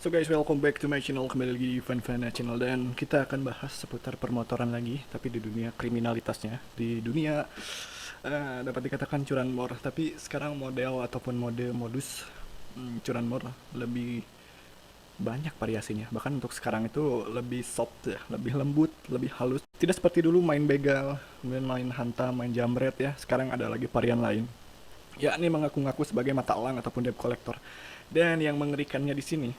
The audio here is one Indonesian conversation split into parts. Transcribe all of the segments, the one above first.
So guys, welcome back to my channel. Kembali lagi di Fana Channel. Dan kita akan bahas seputar permotoran lagi, tapi di dunia kriminalitasnya. Di dunia dapat dikatakan curanmor. Tapi sekarang model ataupun modus curanmor lebih banyak variasinya. Bahkan untuk sekarang itu lebih soft ya, lebih lembut, lebih halus. Tidak seperti dulu main begal, kemudian main hantam, main jambret ya. Sekarang ada lagi varian lain, yakni mengaku-ngaku sebagai mata elang ataupun debt collector. Dan yang mengerikannya di sini,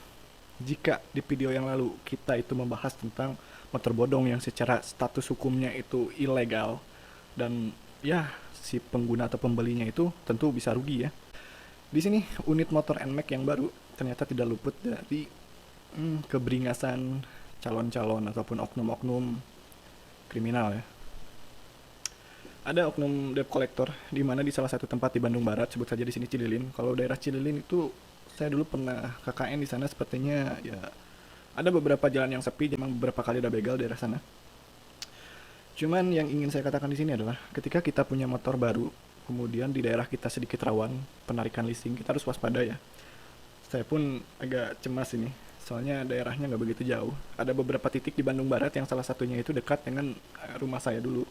jika di video yang lalu kita itu membahas tentang motor bodong yang secara status hukumnya itu ilegal dan ya si pengguna atau pembelinya itu tentu bisa rugi ya. Di sini unit motor NMAX yang baru ternyata tidak luput dari keberingasan calon-calon ataupun oknum-oknum kriminal ya. Ada oknum debt collector di mana di salah satu tempat di Bandung Barat, sebut saja di sini Cililin. Kalau daerah Cililin itu saya dulu pernah KKN di sana, sepertinya ya ada beberapa jalan yang sepi, memang beberapa kali ada begal daerah sana. Cuman yang ingin saya katakan di sini adalah ketika kita punya motor baru, kemudian di daerah kita sedikit rawan penarikan leasing, kita harus waspada ya. Saya pun agak cemas ini, soalnya daerahnya nggak begitu jauh. Ada beberapa titik di Bandung Barat yang salah satunya itu dekat dengan rumah saya dulu,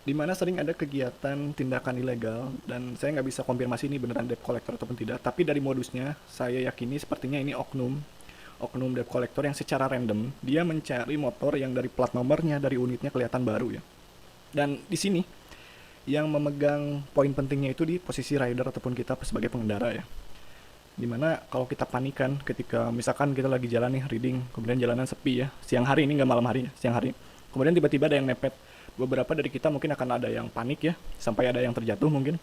di mana sering ada kegiatan tindakan ilegal, dan saya nggak bisa konfirmasi ini beneran debt collector ataupun tidak, tapi dari modusnya saya yakini sepertinya ini oknum debt collector yang secara random dia mencari motor yang dari plat nomornya, dari unitnya kelihatan baru ya. Dan di sini yang memegang poin pentingnya itu di posisi rider ataupun kita sebagai pengendara ya. Dimana kalau kita panikan ketika misalkan kita lagi jalan nih reading, kemudian jalanan sepi ya, siang hari, ini nggak malam hari ya, siang hari, kemudian tiba-tiba ada yang nepet, beberapa dari kita mungkin akan ada yang panik ya, sampai ada yang terjatuh mungkin.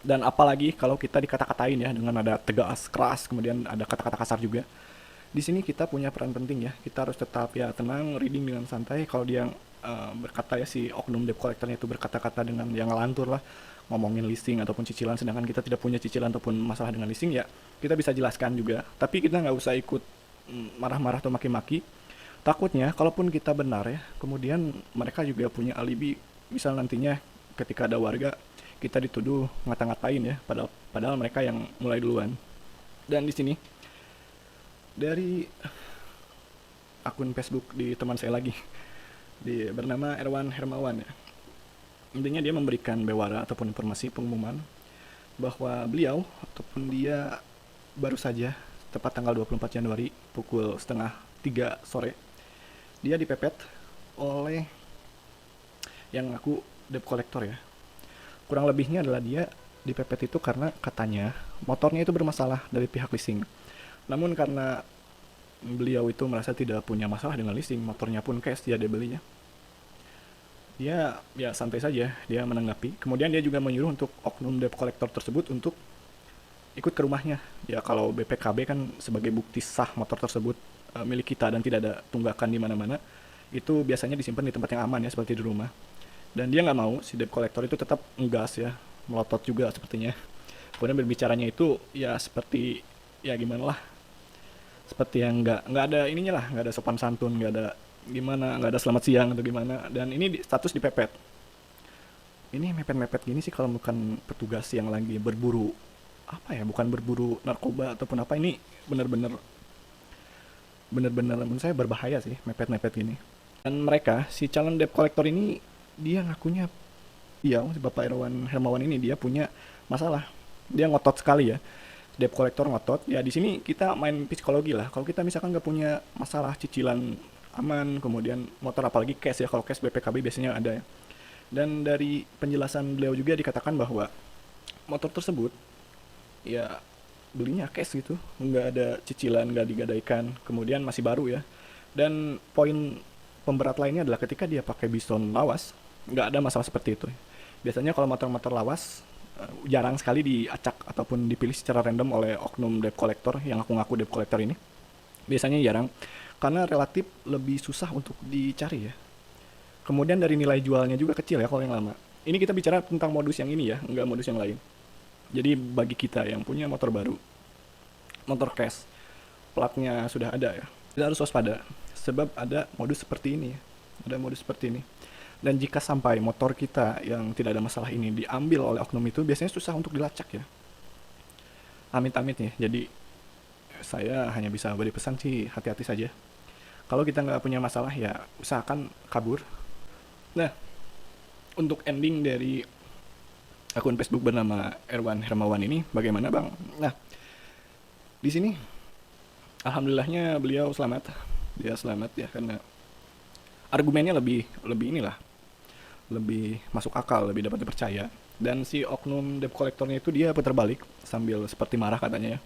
Dan apalagi kalau kita dikata-katain ya dengan ada tegas, keras, kemudian ada kata-kata kasar juga. Di sini kita punya peran penting ya. Kita harus tetap ya tenang, reading dengan santai. Kalau dia berkata ya, si oknum debt collectornya itu berkata-kata dengan yang ngelantur lah, ngomongin leasing ataupun cicilan, sedangkan kita tidak punya cicilan ataupun masalah dengan leasing ya, kita bisa jelaskan juga. Tapi kita nggak usah ikut marah-marah atau maki-maki. Takutnya kalaupun kita benar ya, kemudian mereka juga punya alibi. Misal nantinya ketika ada warga, kita dituduh ngata-ngatain ya, padahal mereka yang mulai duluan. Dan di sini dari akun Facebook di teman saya lagi, bernama Erwan Hermawan ya. Intinya dia memberikan bewara ataupun informasi pengumuman bahwa beliau ataupun dia baru saja tepat tanggal 24 Januari pukul setengah 3 sore dia dipepet oleh yang ngaku debt collector ya. Kurang lebihnya adalah dia dipepet itu karena katanya motornya itu bermasalah dari pihak leasing. Namun karena beliau itu merasa tidak punya masalah dengan leasing, motornya pun cash dia belinya. Dia ya santai saja, dia menanggapi. Kemudian dia juga menyuruh untuk oknum debt collector tersebut untuk ikut ke rumahnya. Ya kalau BPKB kan sebagai bukti sah motor tersebut milik kita dan tidak ada tunggakan di mana-mana, itu biasanya disimpan di tempat yang aman ya, seperti di rumah. Dan dia nggak mau si debt collector itu tetap ngegas ya, melotot juga sepertinya. Kemudian berbicaranya itu ya seperti ya gimana lah, seperti yang nggak ada ininya lah, nggak ada sopan santun, nggak ada gimana, nggak ada selamat siang atau gimana. Dan ini status dipepet. Ini mepet-mepet gini sih kalau bukan petugas yang lagi berburu apa ya, bukan berburu narkoba ataupun apa, ini bener-bener menurut saya berbahaya sih mepet-mepet gini. Dan mereka si calon debt collector ini dia ngakunya iya, si Bapak Irwan Hermawan ini dia punya masalah. Dia ngotot sekali ya. Debt collector ngotot. Ya di sini kita main psikologi lah. Kalau kita misalkan nggak punya masalah cicilan aman, kemudian motor apalagi cash ya. Kalau cash BPKB biasanya ada ya. Dan dari penjelasan beliau juga dikatakan bahwa motor tersebut ya belinya cash gitu, nggak ada cicilan, nggak digadaikan, kemudian masih baru ya. Dan poin pemberat lainnya adalah ketika dia pakai bison lawas, nggak ada masalah seperti itu. Biasanya kalau motor-motor lawas jarang sekali diacak ataupun dipilih secara random oleh oknum debt collector yang aku ngaku debt collector ini. Biasanya jarang karena relatif lebih susah untuk dicari ya. Kemudian dari nilai jualnya juga kecil ya kalau yang lama. Ini kita bicara tentang modus yang ini ya, nggak modus yang lain. Jadi bagi kita yang punya motor baru, motor cash, platnya sudah ada ya, kita harus waspada. Sebab ada modus seperti ini ya, ada modus seperti ini. Dan jika sampai motor kita yang tidak ada masalah ini diambil oleh oknum itu, biasanya susah untuk dilacak ya. Amit-amit ya. Jadi saya hanya bisa beri pesan sih hati-hati saja. Kalau kita nggak punya masalah ya usahakan kabur. Nah, untuk ending dari akun Facebook bernama Erwan Hermawan ini bagaimana bang? Nah, di sini alhamdulillahnya beliau selamat. Dia selamat ya karena argumennya lebih lebih inilah, lebih masuk akal, lebih dapat dipercaya. Dan si oknum debt collectornya itu dia putar balik sambil seperti marah katanya ya.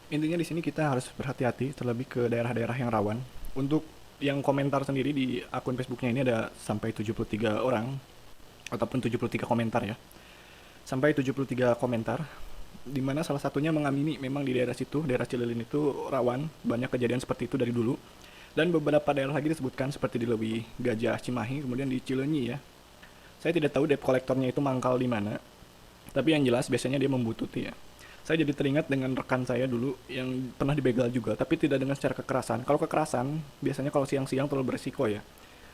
Intinya di sini kita harus berhati-hati terlebih ke daerah-daerah yang rawan. Untuk yang komentar sendiri di akun Facebooknya ini ada sampai 73 orang ataupun 73 komentar ya. Sampai 73 komentar di mana salah satunya mengamini memang di daerah situ, daerah Cililin itu rawan, banyak kejadian seperti itu dari dulu. Dan beberapa daerah lagi disebutkan seperti di Lewi, Gajah, Cimahi, kemudian di Cileunyi ya. Saya tidak tahu debt kolektornya itu mangkal di mana, tapi yang jelas biasanya dia membututi ya. Saya jadi teringat dengan rekan saya dulu yang pernah dibegal juga, tapi tidak dengan secara kekerasan. Kalau kekerasan, biasanya kalau siang-siang terlalu beresiko ya.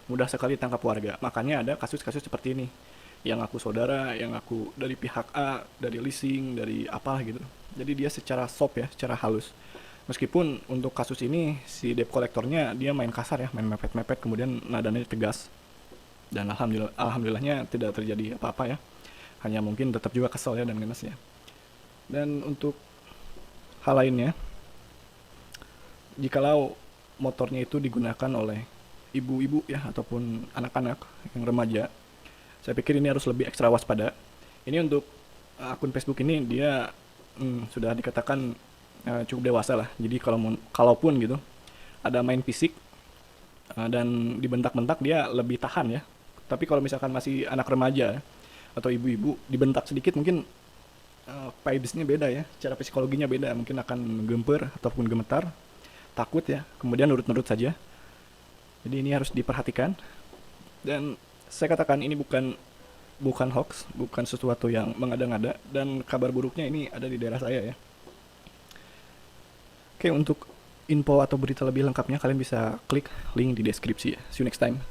Mudah sekali tangkap warga. Makanya ada kasus-kasus seperti ini. Yang aku saudara, yang aku dari pihak A, dari leasing, dari apalah gitu. Jadi dia secara soft ya, secara halus. Meskipun untuk kasus ini si debt kolektornya dia main kasar ya, main mepet-mepet kemudian nadanya tegas. Dan alhamdulillahnya tidak terjadi apa-apa ya. Hanya mungkin tetap juga kesel ya dan ngenes ya. Dan untuk hal lainnya, jikalau motornya itu digunakan oleh ibu-ibu ya ataupun anak-anak yang remaja, saya pikir ini harus lebih ekstra waspada. Ini untuk akun Facebook ini dia sudah dikatakan cukup dewasa lah. Jadi kalaupun gitu ada main fisik dan dibentak-bentak dia lebih tahan ya. Tapi kalau misalkan masih anak remaja atau ibu-ibu dibentak sedikit mungkin vibes-nya beda ya, cara psikologinya beda, mungkin akan gemper ataupun gemetar, takut ya, kemudian nurut-nurut saja. Jadi ini harus diperhatikan. Dan saya katakan ini bukan hoax, bukan sesuatu yang mengada-ngada, dan kabar buruknya ini ada di daerah saya ya. Oke, untuk info atau berita lebih lengkapnya kalian bisa klik link di deskripsi ya. See you next time.